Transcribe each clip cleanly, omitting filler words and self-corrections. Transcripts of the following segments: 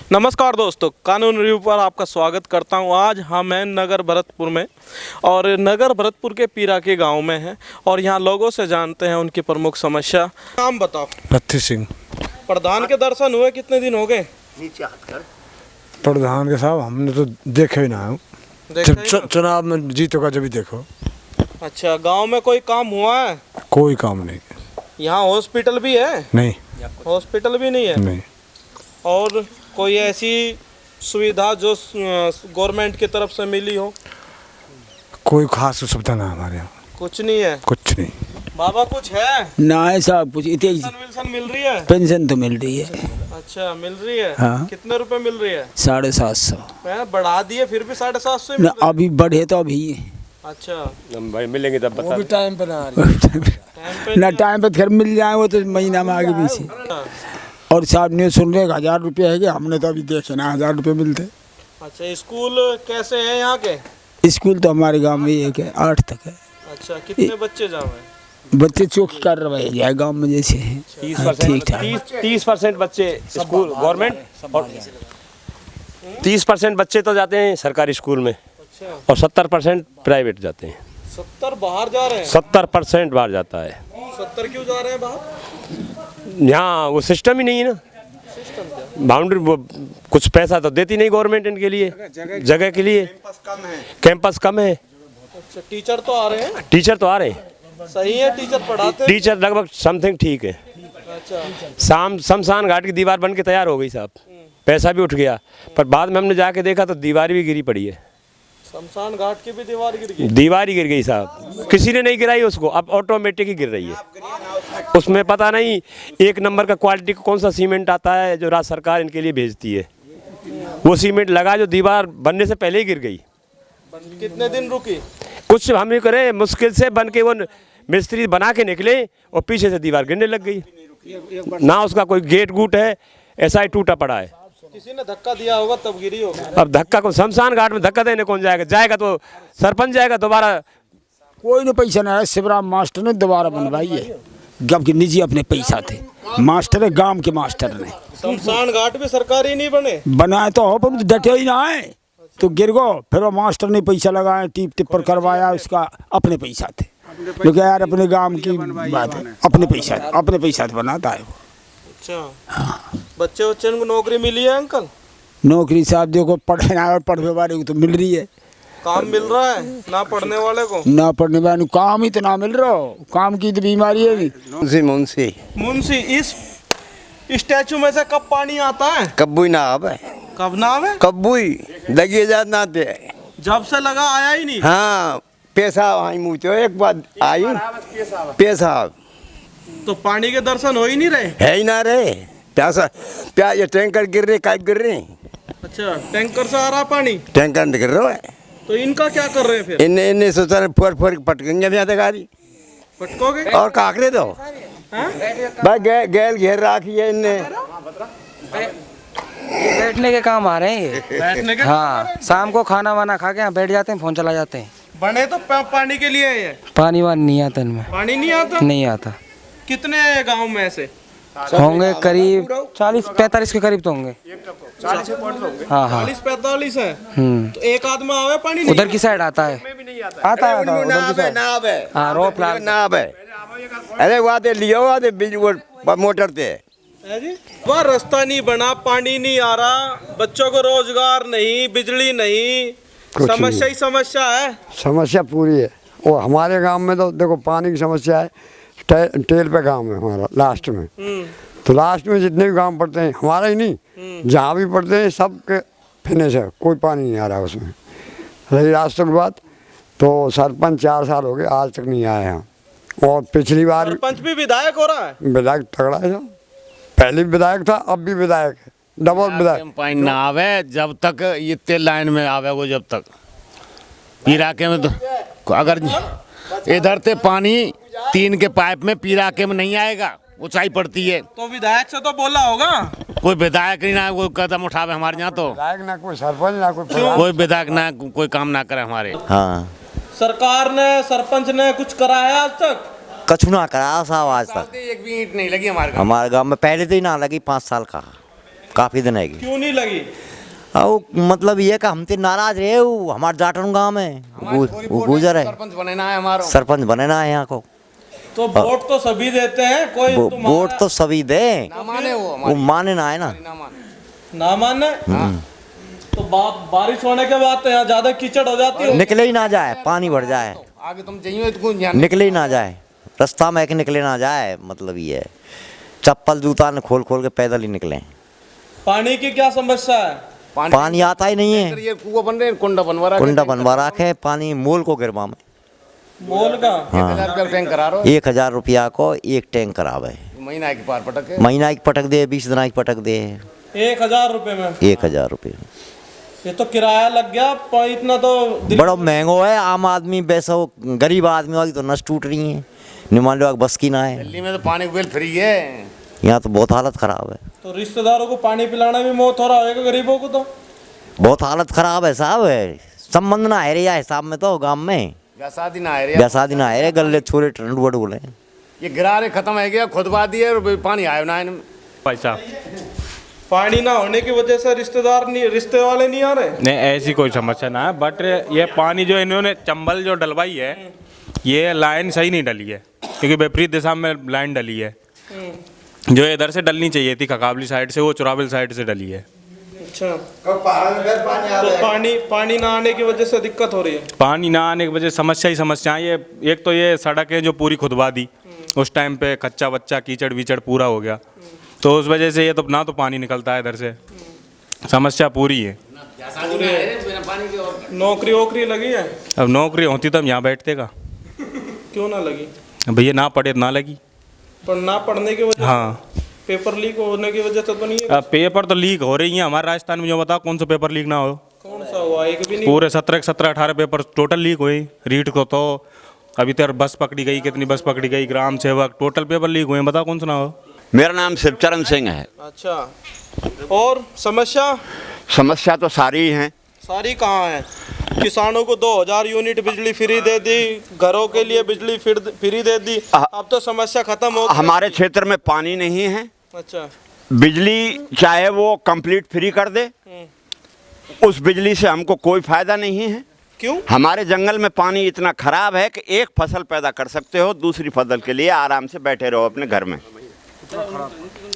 नमस्कार दोस्तों, कानून रिव्यू पर आपका स्वागत करता हूं। आज हम हैं नगर भरतपुर में और नगर भरतपुर के पीरा के गांव में हैं और यहां लोगों से जानते हैं उनकी प्रमुख समस्या। नाम बताओ। पृथ्वी सिंह। प्रधान के दर्शन हुए कितने दिन हो गए? प्रधान के साहब हमने तो देखे ही ना हो। चुनाव में जीतोगा जब भी देखो। अच्छा, गांव में कोई काम हुआ है? कोई काम नहीं। यहाँ हॉस्पिटल भी है? नहीं, हॉस्पिटल भी नहीं है। नहीं। और कोई ऐसी सुविधा जो गवर्नमेंट की तरफ से मिली हो? कोई खास सुविधा ना हमारे यहाँ। कुछ नहीं है। कुछ नहीं। बाबा कुछ है? ना है साहब कुछ। पेंशन मिल रही है? पेंशन तो मिल रही है। अच्छा, मिल रही है। हाँ। कितने रुपए मिल रही है? 750। बढ़ा दिए फिर भी 750 ना अभी बढ़े तो अभी। अच्छा भाई मिलेंगे तब बता। भी टाइम पर ना टाइम पे फिर मिल जाए वो तो महीना में आगे पीछे। और साहब ने सुन रहे 1000 रुपये है कि हमने तो अभी देखे ना 1000 रुपये मिलते। अच्छा, स्कूल कैसे हैं यहाँ के? स्कूल तो हमारे गांव में एक है, 8 तक है। अच्छा, कितने बच्चे जाओ? बच्चे चौकी कर रहे हैं गाँव में जैसे हैं। 30% बच्चे स्कूल गवर्नमेंट और 30% बच्चे तो जाते हैं सरकारी स्कूल में। अच्छा। और 70% प्राइवेट जाते हैं। 70 बाहर जा रहे हैं? 70% बाहर जाता है। 70 क्यों जा रहे हैं बाहर? यहाँ वो सिस्टम ही नहीं है ना। सिस्टम क्या? बाउंड्री कुछ पैसा तो देती नहीं गवर्नमेंट इनके लिए, जगह के लिए। कैंपस कम है। अच्छा, टीचर तो आ रहे हैं? टीचर तो आ रहे हैं। सही है, टीचर पढ़ाते हैं? टीचर लगभग समथिंग ठीक है। अच्छा। शमशान घाट की दीवार बन के तैयार हो गई साहब, पैसा भी उठ गया, पर बाद में हमने जाके देखा तो दीवार भी गिरी पड़ी है। शमशान घाट की भी दीवार गिर गई? दीवार ही गिर गई साहब, किसी ने नहीं गिराई उसको, अब ऑटोमेटिक ही गिर रही है। उसमें पता नहीं एक नंबर का क्वालिटी का कौन सा सीमेंट आता है जो राज्य सरकार इनके लिए भेजती है, वो सीमेंट लगा जो दीवार बनने से पहले ही गिर गई। कितने दिन रुकी? कुछ हम नहीं करे, मुश्किल से बन के वो मिस्त्री बना के निकले और पीछे से दीवार गिरने लग गई। ना उसका कोई गेट गूट है, ऐसा ही टूटा पड़ा है। किसी ने धक्का दिया होगा तब गिरी होगी। अब धक्का को शमशान घाट में धक्का देने कौन जाएगा? जाएगा तो सरपंच जाएगा दोबारा। कोई ने पैसा ना है, शिवराम मास्टर ने दोबारा बनवाई है, जबकि निजी अपने पैसा थे। मास्टर है, गांव के मास्टर ने। शमशान घाट भी सरकारी नहीं बने? बनाए तो हो पर डटे ही ना है, तो गिर गो। फिर वो मास्टर ने पैसा लगाया, टिप पर करवाया, उसका अपने पैसा थे। लेकिन यार अपने गांव की बात है, अपने पैसा बनाता है वो। अच्छा। बच्चे को नौकरी मिली है अंकल? नौकरी साहब देखो, पढ़े ना और पढ़ने वाले को तो मिल रही है। काम मिल रहा है ना पढ़ने वाले को? ना पढ़ने वाले को काम ही तो ना मिल रहा हो। काम की तो बीमारी है। मुंशी इस स्टैचू में से कब पानी आता है? कब्बू ना आवे। कब ना आवे? कब्बू ही लगी जात ना दे। जब से लगा आया ही नहीं। हाँ, पैसा आई मुँह तो एक बार आई पैसा, तो पानी के दर्शन हो ही नहीं रहे? है ही ना रहे। प्यास ये टैंकर गिर रहे, काय गिर रहे। अच्छा, टैंकर से आ रहा पानी? टैंकर गिर रहा है। तो इनका क्या कर रहे हैं फिर? इन्हें सोचा फोर पटकेंगे यहाँ गाड़ी। पटकोगे? और काकरे दो भाई, गैल घेर राखी है इनने। बैठने के काम आ रहे हैं ये। बैठने के? हाँ, शाम को खाना वाना खा के यहाँ बैठ जाते हैं, फोन चला जाते हैं। बने तो पानी के लिए है। पानी वानी नहीं आता इनमें। पानी नहीं आता? नहीं आता। कितने गांव में ऐसे होंगे? करीब 40-45 के करीब तो होंगे। 40 हाँ हाँ, 40-45 है। तो एक आदमी आवे पानी नहीं? उधर की साइड आता है। आता है उधर की साइड। हाँ, रो प्लान ना आवे। अरे वादे लियो वादे बिजली मोटर थे। वह रास्ता नहीं बना, पानी नहीं आ रहा, बच्चों को रोजगार नहीं, बिजली नहीं, समस्या ही समस्या है। समस्या पूरी है। और हमारे गांव में तो देखो पानी की समस्या है। टेल पे गांव है हमारा, लास्ट में। तो लास्ट में जितने भी गांव पड़ते हैं, हमारा ही नहीं, जहाँ भी पड़ते हैं सब के फिनिश है, कोई पानी नहीं आ रहा उसमें। रही रास्तों की बात, तो सरपंच 4 साल हो गए आज तक नहीं आया यहाँ। और पिछली बार सरपंच भी विधायक हो रहा है? विधायक तगड़ा है, पहले भी विधायक था, अब भी विधायक है, डबल विधायक। पानी ना आवे जब तक ये तेल लाइन में आवे, वो जब तक पीराके में तो अगर इधर से पानी 3 के पाइप में पीराके में नहीं आएगा, ऊंचाई पड़ती है। तो विधायक से तो बोला होगा? कोई विधायक नहीं ना कोई कदम उठावे हमारे यहाँ, तो विधायक ना कोई सरपंच ना कोई विधायक ना कोई काम ना करे हमारे। हाँ, सरकार ने, सरपंच ने कुछ करा है आज तक? कछु ना करा साहब आज तक। एक भी ईंट नहीं लगी हमारे गाँव में। पहले तो ही ना लगी 5 साल का। काफ़ी दिन आएगी। क्यों नहीं लगी? और मतलब ये कि हम तो नाराज रहे वो हमारे जाटन गाँव में वो गुजर है, सरपंच बनना है हमारा, सरपंच बनना है यहाँ को। तो वोट तो सभी देते हैं, कोई वोट तो सभी दे, ना माने वो माने ना है ना, ना माने। तो बारिश होने के बाद तो यहाँ ज्यादा कीचड़ हो जाती है। निकले ही ना जाए, पानी भर जाए, आगे तुम चाहिए तो निकले ही ना जाए, रास्ता में एक निकले ना जाए, मतलब ये है चप्पल जूता ने खोल खोल के पैदल ही निकले। पानी की क्या समस्या है? पानी आता ही नहीं है, ये कुआं बन रहे हैं, कुंडा बनवा रखे पानी मोल को गिरवा में। मोल का 1000 टैंक करा रहा 1000 रुपया को एक टैंक करावे, महीना की पार पटक महीना की पटक दे, 20 दिन की पटक दे, 1000 रुपए में। 1000 रुपये ये तो किराया लग गया, इतना तो बड़ा महंगो है। आम आदमी वैसा गरीब आदमी वाली तो नस टूट रही है, निमान लोग बस की ना है। दिल्ली में तो पानी बिल फ्री है, यहाँ तो बहुत हालत खराब है। तो रिश्तेदारों को पानी पिलाना भी मौत हो रहा होगा गरीबों को, तो बहुत हालत खराब है साहब, संबंध ना है रे हिसाब में तो गांव में शादी ना है शादी ना है रे, गले छोरे टंडू बोले ये गिरारे खत्म है गया, खुदवा दिए और पानी आयो ना भाई साहब। पानी ना होने की वजह से रिश्ते वाले नहीं आ रहे। नहीं ऐसी कोई समस्या ना है, बट ये पानी जो इन्होंने चंबल जो डलवाई है ये लाइन सही नहीं डली है, क्योंकि विपरीत दिशा में लाइन डली है। जो इधर से डलनी चाहिए थी खकाबली साइड से, वो चुराबिल साइड से डली है। अच्छा, तो पानी ना आने की वजह से दिक्कत हो रही है। पानी ना आने की वजह से समस्या ही समस्या है। ये एक तो ये सड़कें जो पूरी खुदवा दी उस टाइम पे, कच्चा बच्चा कीचड़ वीचड़ पूरा हो गया, तो उस वजह से ये तो ना तो पानी निकलता है इधर से, समस्या पूरी है। नौकरी वोकरी लगी है? अब नौकरी होती तो हम यहाँ बैठते का, क्यों ना लगी? भैया ना पढ़े तो ना लगी। पर ना पढ़ने की वजह, हाँ पेपर लीक होने की वजह से तो नहीं है? अब पेपर तो लीक हो रही है हमारे राजस्थान में, जो बताओ कौन सा पेपर लीक ना हो? कौन सा हुआ? एक भी नहीं। पूरे 17-18 पेपर टोटल लीक हुए। रीट को तो अभी तक बस पकड़ी गई, कितनी बस पकड़ी गई, ग्राम सेवक, टोटल पेपर लीक हुए, बताओ कौन सा ना हो? मेरा नाम शिवचरण सिंह है। अच्छा, और समस्या तो सारी ही हैं। सारी कहाँ है? किसानों को 2000 यूनिट बिजली फ्री दे दी, घरों के लिए बिजली फ्री दे दी, अब तो समस्या खत्म हो गई। हमारे क्षेत्र में पानी नहीं है। अच्छा, बिजली चाहे वो कंप्लीट फ्री कर दे, उस बिजली से हमको कोई फायदा नहीं है। क्यों? हमारे जंगल में पानी इतना खराब है कि एक फसल पैदा कर सकते हो, दूसरी फसल के लिए आराम से बैठे रहो अपने घर में,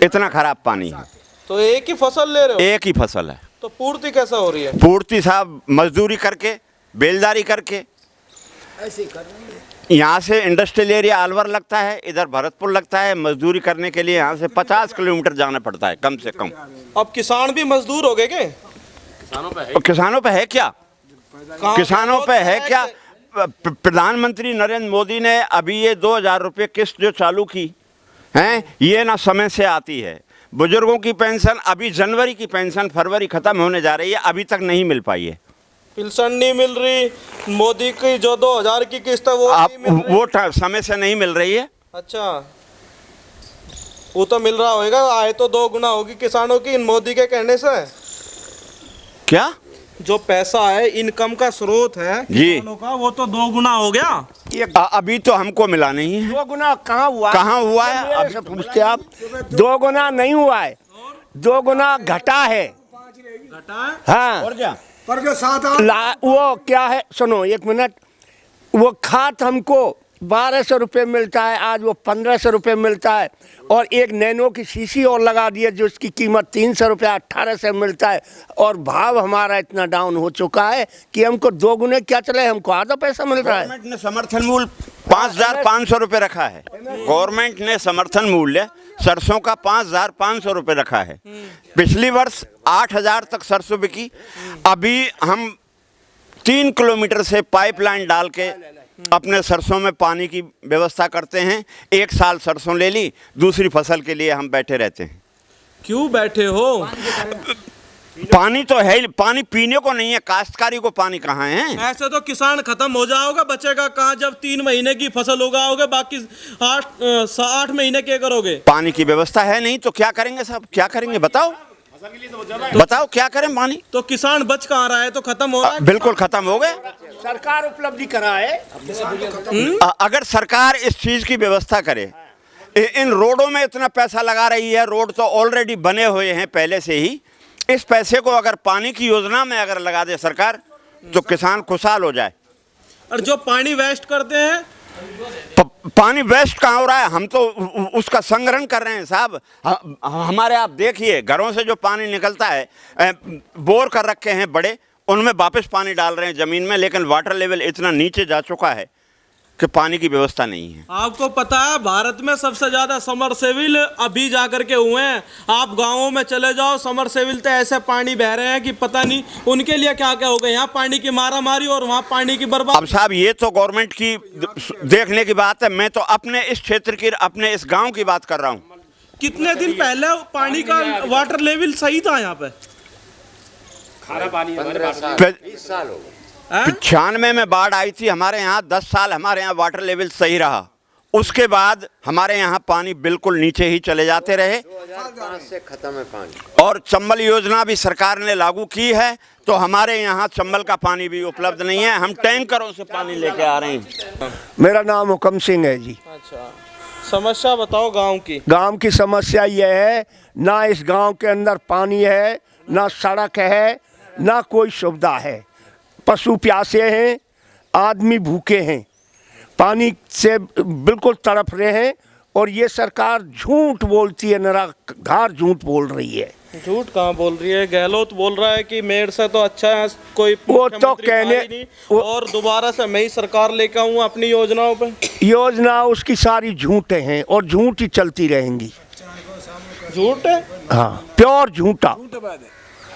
इतना खराब पानी है। तो एक ही फसल ले रहे हो? एक ही फसल है। तो पूर्ति कैसा हो रही है? पूर्ति साहब मजदूरी करके, बेलदारी करके। यहाँ से इंडस्ट्रियल एरिया अलवर लगता है, इधर भरतपुर लगता है। मजदूरी करने के लिए यहाँ से 50 किलोमीटर जाना पड़ता है कम से कम। अब किसान भी मजदूर हो गए क्या? किसानों पे है क्या? किसानों पे है क्या? प्रधानमंत्री नरेंद्र मोदी ने अभी ये 2000 रुपये किस्त जो चालू की हैं, ये ना समय से आती है। बुजुर्गों की पेंशन अभी जनवरी की पेंशन फरवरी खत्म होने जा रही है, अभी तक नहीं मिल पाई है। पेंशन नहीं मिल रही। मोदी की जो 2000 की किस्त है वो समय से नहीं मिल रही है। अच्छा, वो तो मिल रहा होगा, आय तो 2 गुना होगी किसानों की इन मोदी के कहने से। क्या? जो पैसा है, इनकम का स्रोत है किसानों का, वो तो 2 गुना हो गया। ये अभी तो हमको मिला नहीं है। 2 गुना कहाँ हुआ? कहाँ हुआ है? आपसे पूछते आप। 2 गुना नहीं हुआ है, 2 गुना घटा है। घटा है? हाँ, और क्या? वो क्या है, सुनो 1 मिनट। वो खाद हमको 1200 रुपये मिलता है, आज वो 1500 रुपये मिलता है। और एक नैनो की शीशी और लगा दी है, जो उसकी कीमत 300 रुपया 1800 मिलता है। और भाव हमारा इतना डाउन हो चुका है कि हमको 2 गुने क्या चले, हमको आधा पैसा मिल रहा है। गवर्नमेंट ने समर्थन मूल्य 5500 रुपये रखा है। गवर्नमेंट ने समर्थन मूल्य सरसों का 5500 रुपये रखा है। पिछली वर्ष 8000 तक सरसों बिकी। अभी हम 3 किलोमीटर से पाइपलाइन डाल के अपने सरसों में पानी की व्यवस्था करते हैं। 1 साल सरसों ले ली, दूसरी फसल के लिए हम बैठे रहते हैं। क्यों बैठे हो? पानी तो है, पानी पीने को नहीं है, काश्तकारी को पानी कहाँ है? ऐसे तो किसान खत्म हो जाओगे, बचेगा कहाँ जब 3 महीने की फसल उगाओगे, बाकी 8 महीने क्या करोगे? पानी की व्यवस्था है नहीं तो क्या करेंगे साहब? क्या करेंगे बताओ? बताओ क्या करें? पानी तो किसान बच कहाँ रहा है? तो खत्म हो रहा है। बिल्कुल खत्म हो गए। सरकार उपलब्धि कराए। अगर सरकार इस चीज की व्यवस्था करे इन रोडों में इतना पैसा लगा रही है। रोड तो ऑलरेडी बने हुए हैं पहले से ही। इस पैसे को अगर पानी की योजना में अगर लगा दे सरकार तो किसान खुशहाल हो जाए। और जो पानी वेस्ट करते हैं, पानी वेस्ट कहाँ हो रहा है? हम तो उसका संग्रहण कर रहे हैं साहब। हमारे आप देखिए घरों से जो पानी निकलता है, बोर कर रखे हैं बड़े, उनमें वापस पानी डाल रहे हैं ज़मीन में, लेकिन वाटर लेवल इतना नीचे जा चुका है कि पानी की व्यवस्था नहीं है। आपको पता है भारत में सबसे ज़्यादा समरसेबिल अभी जा कर के हुए हैं। आप गाँवों में चले जाओ, समरसेबिल तो ऐसे पानी बह रहे हैं कि पता नहीं उनके लिए क्या क्या हो गया। यहाँ पानी की मारा मारी और वहाँ पानी की बर्बादी। अब साहब ये तो गवर्नमेंट की देखने की बात है। मैं तो अपने इस क्षेत्र की, अपने इस गाँव की बात कर रहा हूँ। कितने दिन पहले पानी का वाटर लेवल सही था यहाँ पे? खारा पानी 20 साल हो गए। 95 में बाढ़ आई थी हमारे यहाँ। 10 साल हमारे यहाँ वाटर लेवल सही रहा। उसके बाद हमारे यहाँ पानी बिल्कुल नीचे ही चले जाते रहे। 2005 से खत्म है पानी। और चंबल योजना भी सरकार ने लागू की है, तो हमारे यहाँ चंबल का पानी भी उपलब्ध नहीं है। हम टैंकरों से पानी लेके आ रहे हैं। मेरा नाम हुकम सिंह है जी। अच्छा, समस्या बताओ गांव की। गांव की समस्या यह है, ना इस गांव के अंदर पानी है, ना सड़क है, ना कोई सुविधा है। पशु प्यासे हैं, आदमी भूखे हैं, पानी से बिल्कुल तड़प रहे हैं। और ये सरकार झूठ बोलती है, निराधार झूठ बोल रही है। झूठ कहाँ बोल रही है? गहलोत बोल रहा है कि मेयर से तो अच्छा है कोई, वो तो कहने नहीं, और दोबारा से मैं ही सरकार लेकर आऊँ अपनी योजनाओं पे। योजना उसकी सारी झूठे हैं और झूठ ही चलती रहेंगी। झूठ है? हाँ, प्योर झूठा,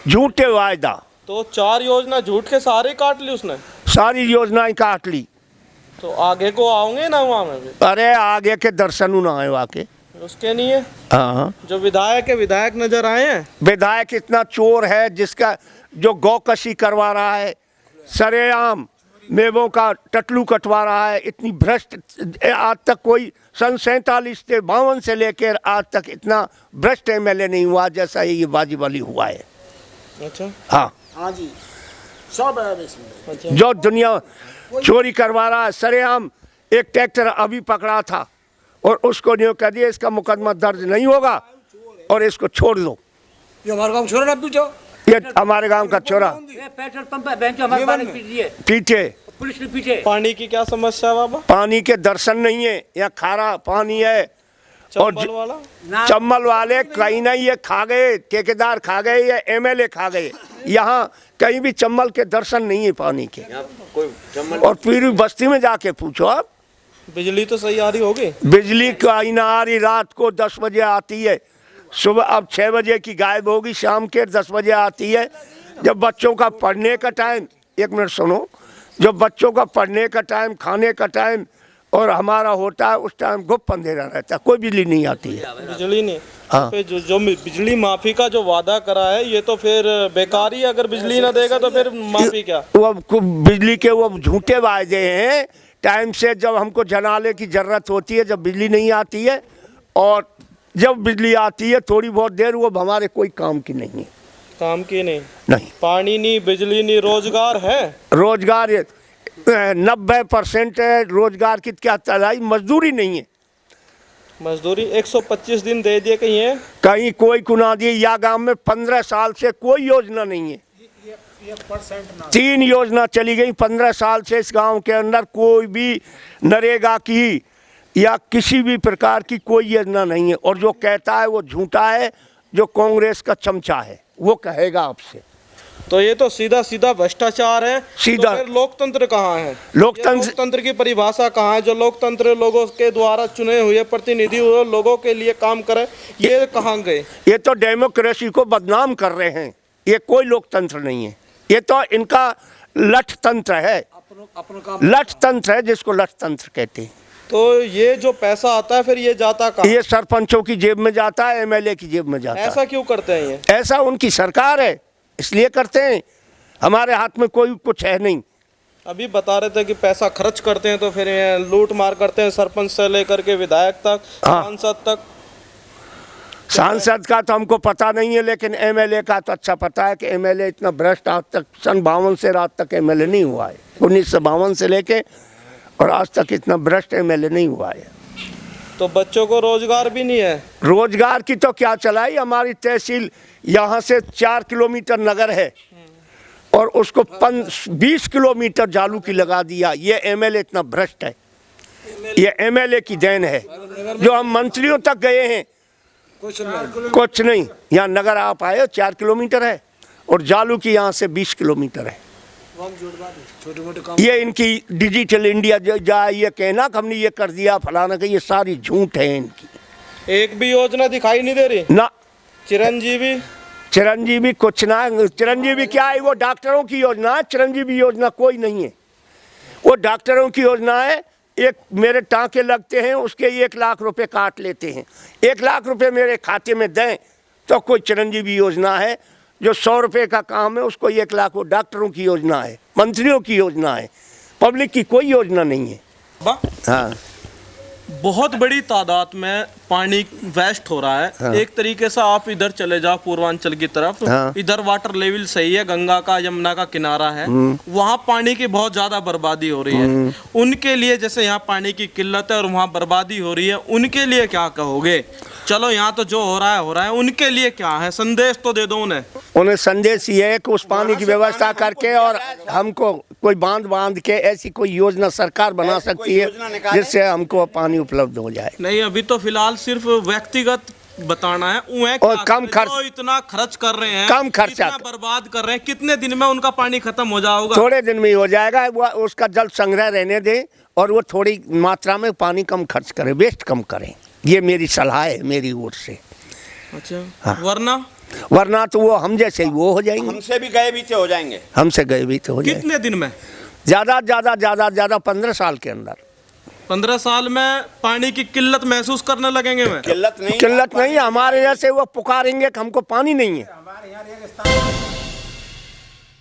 झूठे वायदा। तो 4 योजना झूठ के सारे काट ली उसने। सारी योजनाएं काट ली। तो आगे को आओगे ना वहाँ में भी? अरे आगे के दर्शन ना आए वाके उसके नहीं है। हाँ, जो विधायक है, विधायक नजर आए हैं। विधायक इतना चोर है जिसका जो गौकशी करवा रहा है, सरेआम मेवों का टटलू कटवा रहा है। इतनी भ्रष्ट आज तक कोई सन 47 से 52 से लेकर आज तक इतना भ्रष्ट MLA नहीं हुआ जैसा ये बाजी वाली हुआ है। अच्छा, हाँ जी, सब है इसमें। जो दुनिया चोरी करवा रहा है सरेआम। एक ट्रैक्टर अभी पकड़ा था और उसको न्यू कह दिया इसका मुकदमा दर्ज नहीं होगा और इसको छोड़ दो। ये हमारे गांव छोरा ना पीछो, ये हमारे गांव का छोरा पेट्रोल पंप है, बेंच हमारे बारे पीट दिए, पीछे पुलिस ने पीछे। पानी की क्या समस्या है बाबा? पानी के दर्शन नहीं है, यहाँ खारा पानी है। और चंबल वाला चंबल वाले कहीं नहीं, ये खा गए, ठेकेदार खा गए या MLA खा गए। यहाँ कहीं भी चंबल के दर्शन नहीं है पानी के। और फिर बस्ती में जाके पूछो आप। बिजली तो सही आ रही होगी? बिजली कहीं ना आ रही। रात को 10 बजे आती है, सुबह अब 6 बजे की गायब होगी, शाम के 10 बजे आती है। जब बच्चों का पढ़ने का टाइम, 1 मिनट सुनो, जब बच्चों का पढ़ने का टाइम, खाने का टाइम और हमारा होता है, उस टाइम गुप्त अंधेरा रहता है, कोई बिजली नहीं आती है। बिजली नहीं। हाँ। फिर जो बिजली माफी का जो वादा करा है ये तो फिर बेकार ही। अगर बिजली ना देगा तो फिर माफी क्या? वो बिजली के वो झूठे वायदे हैं। टाइम से जब हमको जनाले की ज़रूरत होती है, जब बिजली नहीं आती है, और जब बिजली आती है थोड़ी बहुत देर, वो हमारे कोई काम की नहीं है। काम की नहीं? नहीं, पानी नहीं, बिजली नहीं, रोजगार है? रोजगार 90% है रोजगार की। क्या तलाई मजदूरी नहीं है। मजदूरी 125 दिन दे दिए कहीं है? कहीं कोई कुना दिए। या गांव में 15 साल से कोई योजना नहीं है। 3 योजना चली गई 15 साल से। इस गांव के अंदर कोई भी नरेगा की या किसी भी प्रकार की कोई योजना नहीं है। और जो कहता है वो झूठा है, जो कांग्रेस का चमचा है वो कहेगा आपसे। तो ये तो सीधा सीधा भ्रष्टाचार है। सीधा। तो फिर लोकतंत्र कहाँ है? लोकतंत्र की परिभाषा कहाँ है? जो लोकतंत्र लोगों के द्वारा चुने हुए प्रतिनिधि वो लोगों के लिए काम करे, ये कहाँ गए? ये तो डेमोक्रेसी को बदनाम कर रहे हैं। ये कोई लोकतंत्र नहीं है, ये तो इनका लठ तंत्र है। लठ तंत्र है जिसको लठ तंत्र कहते हैं। तो ये जो पैसा आता है फिर ये जाता कहाँ? ये सरपंचों की जेब में जाता है, MLA की जेब में जाता है। ऐसा क्यों करते हैं ये? ऐसा उनकी सरकार है इसलिए करते हैं। हमारे हाथ में कोई कुछ है नहीं। अभी बता रहे थे कि पैसा खर्च करते हैं तो फिर ये लूट मार करते हैं, सरपंच से लेकर के विधायक तक, सांसद तक। सांसद का तो हमको पता नहीं है, लेकिन MLA का तो अच्छा पता है कि MLA इतना भ्रष्ट आज तक सन 52 से रात तक MLA नहीं हुआ है। 1952 से लेके और आज तक इतना भ्रष्ट MLA नहीं हुआ है। तो बच्चों को रोजगार भी नहीं है। रोजगार की तो क्या चलाई, हमारी तहसील यहाँ से 4 किलोमीटर नगर है और उसको 20 किलोमीटर जालू की लगा दिया। ये एमएलए इतना भ्रष्ट है, ये एमएलए की देन है। जो हम मंत्रियों तक गए हैं कुछ नहीं। यहाँ नगर आप आए 4 किलोमीटर है और जालू की यहाँ से 20 किलोमीटर है। ये इनकी डिजिटल इंडिया जाए ये कहना कि हमने ये कर दिया फलाना का, ये सारी झूठ है इनकी। एक भी योजना दिखाई नहीं दे रही ना। चिरंजीवी कुछ ना, चिरंजीवी क्या है, वो डॉक्टरों की योजना है। चिरंजीवी योजना कोई नहीं है, वो डॉक्टरों की योजना है। एक मेरे टाँके लगते हैं उसके 1 लाख रुपए काट लेते हैं। 1 लाख रुपए मेरे खाते में दें तो कोई चिरंजीवी योजना है। जो 100 रुपए का काम है उसको 1 लाख, वो डॉक्टरों की योजना है, मंत्रियों की योजना है, पब्लिक की कोई योजना नहीं है। हाँ, बहुत बड़ी तादाद में पानी वेस्ट हो रहा है। हाँ। एक तरीके से आप इधर चले जाओ पूर्वांचल की तरफ, हाँ। इधर वाटर लेवल सही है, गंगा का यमुना का किनारा है, वहाँ पानी की बहुत ज्यादा बर्बादी हो रही है। उनके लिए जैसे यहाँ पानी की किल्लत है और वहाँ बर्बादी हो रही है, उनके लिए क्या कहोगे? चलो यहाँ तो जो हो रहा है, उनके लिए क्या है? संदेश तो दे दो उन्हें संदेश ये है कि उस पानी की व्यवस्था करके और हमको कोई बांध के ऐसी कोई योजना सरकार बना सकती है जिससे हमको पानी उपलब्ध हो जाए। नहीं, अभी तो फिलहाल सिर्फ व्यक्तिगत बताना है। और कम खर्च, इतना खर्च कर रहे हैं, कम खर्चा बर्बाद कर रहे हैं, कितने दिन में उनका पानी खत्म हो जाएगा? थोड़े दिन में ही हो जाएगा। वो उसका जल संग्रह रहने दें और वो थोड़ी मात्रा में पानी कम खर्च करें, वेस्ट कम करें। ये मेरी सलाह है मेरी ओर से। अच्छा। हाँ। वरना तो वो हम जैसे ही वो हो जाएंगे, हमसे भी गए बीते हो जाएंगे। हमसे गए बीते हो जाएंगे। कितने दिन में? ज्यादा 15 साल के अंदर। 15 साल में पानी की किल्लत महसूस करने लगेंगे। मैं किल्लत नहीं हमारे जैसे वो पुकारेंगे कि हमको पानी नहीं है।